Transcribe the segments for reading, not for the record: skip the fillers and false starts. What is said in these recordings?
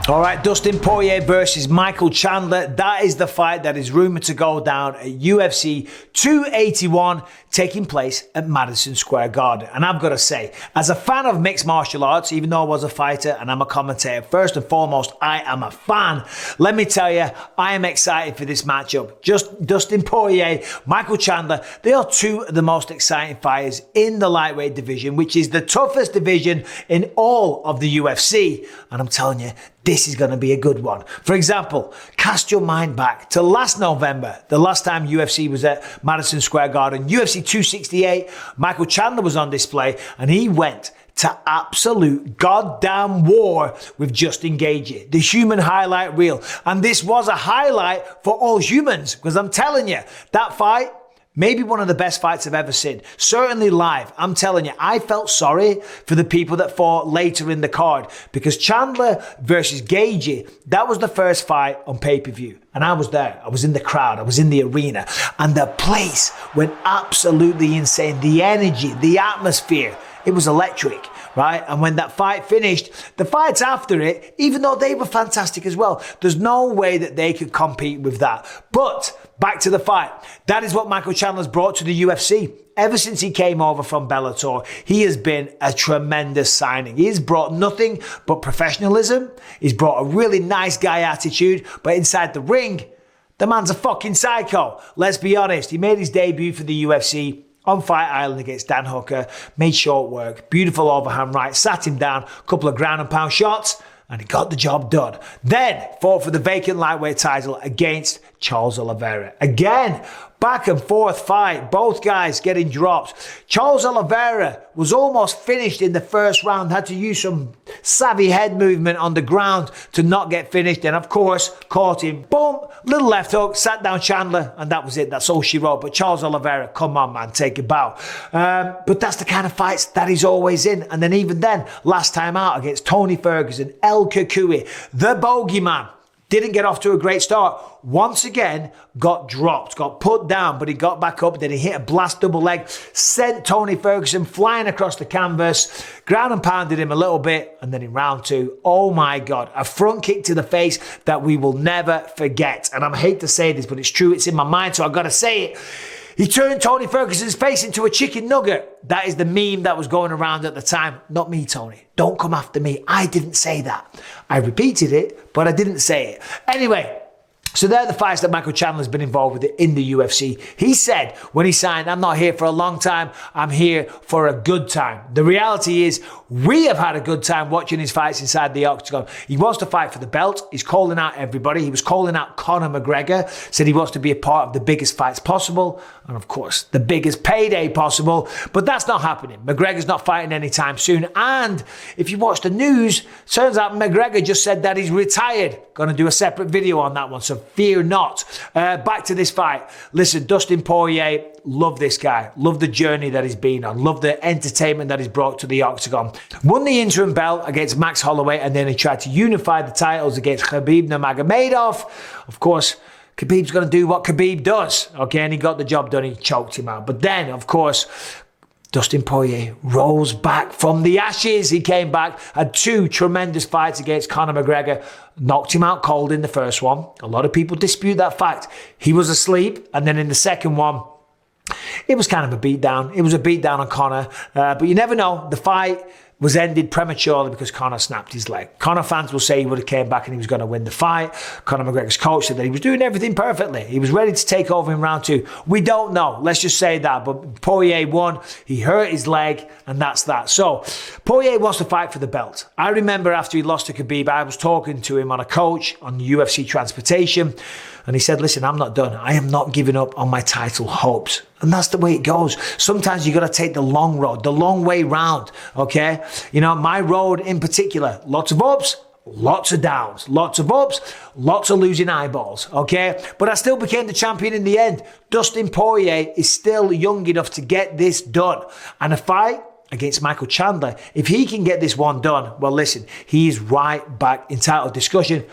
All right, Dustin Poirier versus Michael Chandler. That is the fight that is rumored to go down at UFC 281, taking place at Madison Square Garden. And I've got to say, as a fan of mixed martial arts, even though I was a fighter and I'm a commentator, first and foremost, I am a fan. Let me tell you, I am excited for this matchup. Just Dustin Poirier, Michael Chandler, they are two of the most exciting fighters in the lightweight division, which is the toughest division in all of the UFC. And I'm telling you, this is going to be a good one. For example, cast your mind back to last November, the last time UFC was at Madison Square Garden. UFC 268, Michael Chandler was on display and he went to absolute goddamn war with Justin Gaethje, the human highlight reel. And this was a highlight for all humans, because I'm telling you, that fight, maybe one of the best fights I've ever seen. Certainly live. I'm telling you, I felt sorry for the people that fought later in the card, because Chandler versus Gaethje, that was the first fight on pay-per-view. And I was there. I was in the crowd. I was in the arena. And the place went absolutely insane. The energy, the atmosphere, it was electric, right? And when that fight finished, the fights after it, even though they were fantastic as well, there's no way that they could compete with that. But back to the fight. That is what Michael Chandler's brought to the UFC. Ever since he came over from Bellator, he has been a tremendous signing. He has brought nothing but professionalism. He's brought a really nice guy attitude, but inside the ring, the man's a fucking psycho. Let's be honest. He made his debut for the UFC on Fight Island against Dan Hooker, made short work, beautiful overhand right, sat him down, a couple of ground and pound shots, and he got the job done. Then fought for the vacant lightweight title against Charles Oliveira. Again, back and forth fight, both guys getting dropped. Charles Oliveira was almost finished in the first round, had to use some savvy head movement on the ground to not get finished, and of course, caught him, boom, little left hook, sat down Chandler, and that was it, that's all she wrote. But Charles Oliveira, come on man, take a bow. But that's the kind of fights that he's always in. And then even then, last time out against Tony Ferguson, El Kukui, the bogeyman, didn't get off to a great start. Once again, got dropped, got put down, but he got back up. Then he hit a blast double leg, sent Tony Ferguson flying across the canvas, ground and pounded him a little bit. And then in round two, oh my God, a front kick to the face that we will never forget. And I hate to say this, but it's true. It's in my mind, so I've got to say it. He turned Tony Ferguson's face into a chicken nugget. That is the meme that was going around at the time. Not me, Tony. Don't come after me. I didn't say that. I repeated it, but I didn't say it. Anyway, so they're the fights that Michael Chandler's been involved with in the UFC. He said when he signed, I'm not here for a long time, I'm here for a good time. The reality is, we have had a good time watching his fights inside the octagon. He wants to fight for the belt. He's calling out everybody. He was calling out Conor McGregor, said he wants to be a part of the biggest fights possible, and of course, the biggest payday possible. But that's not happening. McGregor's not fighting anytime soon. And if you watch the news, turns out McGregor just said that he's retired. Going to do a separate video on that one, so fear not. Back to this fight. Listen, Dustin Poirier, love this guy. Love the journey that he's been on. Love the entertainment that he's brought to the octagon. Won the interim belt against Max Holloway, and then he tried to unify the titles against Khabib Nurmagomedov. Of course, Khabib's going to do what Khabib does. Okay, and he got the job done. He choked him out. But then, of course, Dustin Poirier rose back from the ashes. He came back, had two tremendous fights against Conor McGregor, knocked him out cold in the first one. A lot of people dispute that fact. He was asleep, and then in the second one, it was kind of a beatdown. It was a beatdown on Conor, but you never know. The fight was ended prematurely because Conor snapped his leg. Conor fans will say he would have came back and he was going to win the fight. Conor McGregor's coach said that he was doing everything perfectly. He was ready to take over in round two. We don't know. Let's just say that. But Poirier won. He hurt his leg, and that's that. So Poirier wants to fight for the belt. I remember after he lost to Khabib, I was talking to him on a coach on UFC transportation, and he said, listen, I'm not done. I am not giving up on my title hopes. And that's the way it goes. Sometimes you got to take the long road, the long way round, okay? You know, my road in particular, lots of ups, lots of downs, lots of ups, lots of losing eyeballs, okay? But I still became the champion in the end. Dustin Poirier is still young enough to get this done. And a fight against Michael Chandler, if he can get this one done, well, listen, he is right back in title discussion.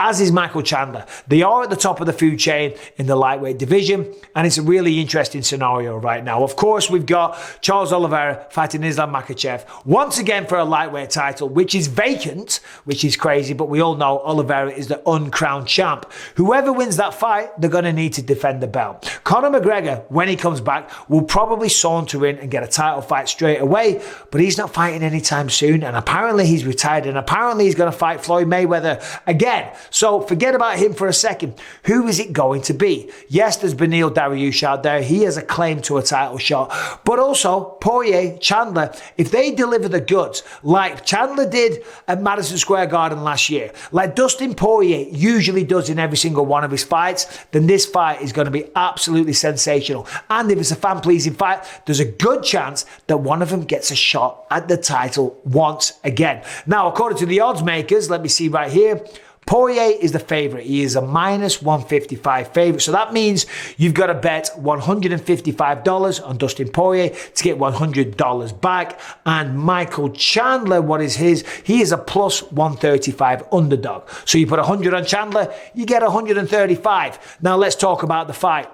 as is Michael Chandler. They are at the top of the food chain in the lightweight division, and it's a really interesting scenario right now. Of course, we've got Charles Oliveira fighting Islam Makhachev once again for a lightweight title, which is vacant, which is crazy, but we all know Oliveira is the uncrowned champ. Whoever wins that fight, they're going to need to defend the belt. Conor McGregor, when he comes back, will probably saunter in and get a title fight straight away, but he's not fighting anytime soon, and apparently he's retired, and apparently he's going to fight Floyd Mayweather again. So forget about him for a second. Who is it going to be? Yes, there's Beneil Dariush out there. He has a claim to a title shot, but also Poirier, Chandler, if they deliver the goods like Chandler did at Madison Square Garden last year, like Dustin Poirier usually does in every single one of his fights, then this fight is going to be absolutely sensational. And if it's a fan-pleasing fight, there's a good chance that one of them gets a shot at the title once again. Now, according to the odds makers, let me see right here, Poirier is the favorite. He is a minus 155 favorite. So that means you've got to bet $155 on Dustin Poirier to get $100 back. And Michael Chandler, what is his? He is a plus 135 underdog. So you put 100 on Chandler, you get 135. Now let's talk about the fight.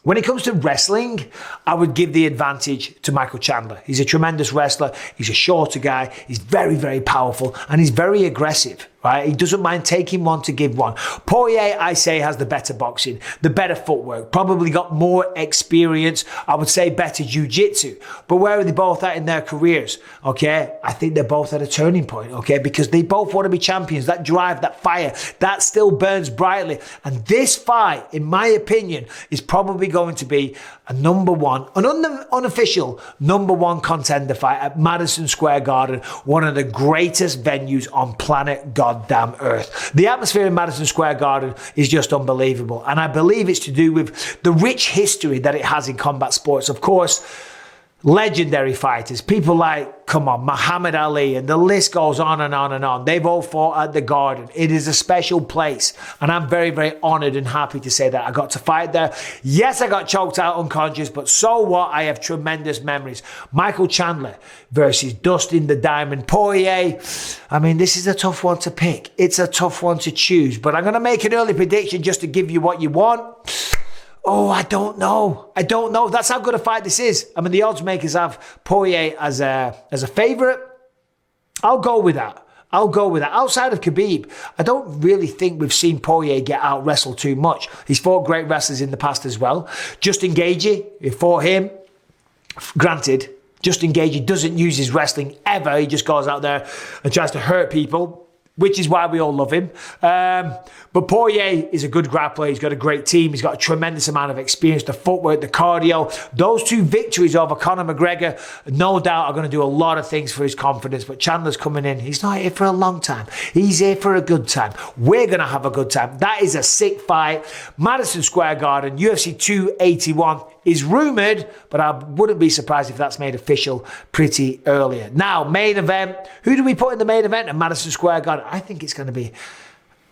When it comes to wrestling, I would give the advantage to Michael Chandler. He's a tremendous wrestler. He's a shorter guy. He's very, very powerful, and he's very aggressive, right? He doesn't mind taking one to give one. Poirier, I say, has the better boxing, the better footwork, probably got more experience. I would say better jiu-jitsu. But where are they both at in their careers? Okay, I think they're both at a turning point, okay, because they both want to be champions. That drive, that fire, that still burns brightly. And this fight, in my opinion, is probably going to be a number one, an unofficial number one contender fight at Madison Square Garden, one of the greatest venues on planet goddamn Earth. The atmosphere in Madison Square Garden is just unbelievable, and I believe it's to do with the rich history that it has in combat sports. Of course, legendary fighters, people like, come on, Muhammad Ali, and the list goes on and on and on. They've all fought at the Garden. It is a special place, and I'm very, very honored and happy to say that I got to fight there. Yes, I got choked out unconscious, but so what? I have tremendous memories. Michael Chandler versus Dustin the Diamond Poirier. I mean, this is a tough one to pick. It's a tough one to choose, but I'm going to make an early prediction just to give you what you want. Oh, I don't know. I don't know. That's how good a fight this is. I mean, the odds makers have Poirier as a favorite. I'll go with that. I'll go with that. Outside of Khabib, I don't really think we've seen Poirier get out wrestled too much. He's fought great wrestlers in the past as well. Justin Gaethje, he fought him. Granted, Justin Gaethje doesn't use his wrestling ever. He just goes out there and tries to hurt people, which is why we all love him. But Poirier is a good grappler. He's got a great team. He's got a tremendous amount of experience, the footwork, the cardio. Those two victories over Conor McGregor, no doubt, are going to do a lot of things for his confidence. But Chandler's coming in. He's not here for a long time. He's here for a good time. We're going to have a good time. That is a sick fight. Madison Square Garden, UFC 281 is rumoured, but I wouldn't be surprised if that's made official pretty earlier. Now, main event. Who do we put in the main event at Madison Square Garden? I think it's going to be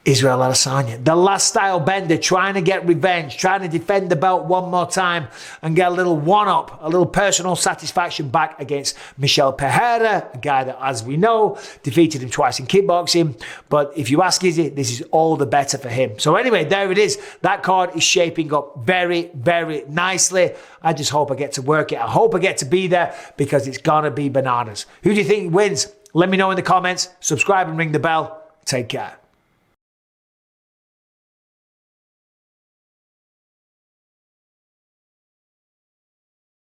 Israel Adesanya, the last style bender, trying to get revenge, trying to defend the belt one more time and get a little one-up, a little personal satisfaction back against Michel Pereira, a guy that, as we know, defeated him twice in kickboxing. But if you ask Izzy, this is all the better for him. So anyway, there it is. That card is shaping up very, very nicely. I just hope I get to work it. I hope I get to be there because it's going to be bananas. Who do you think wins? Let me know in the comments. Subscribe and ring the bell. Take care.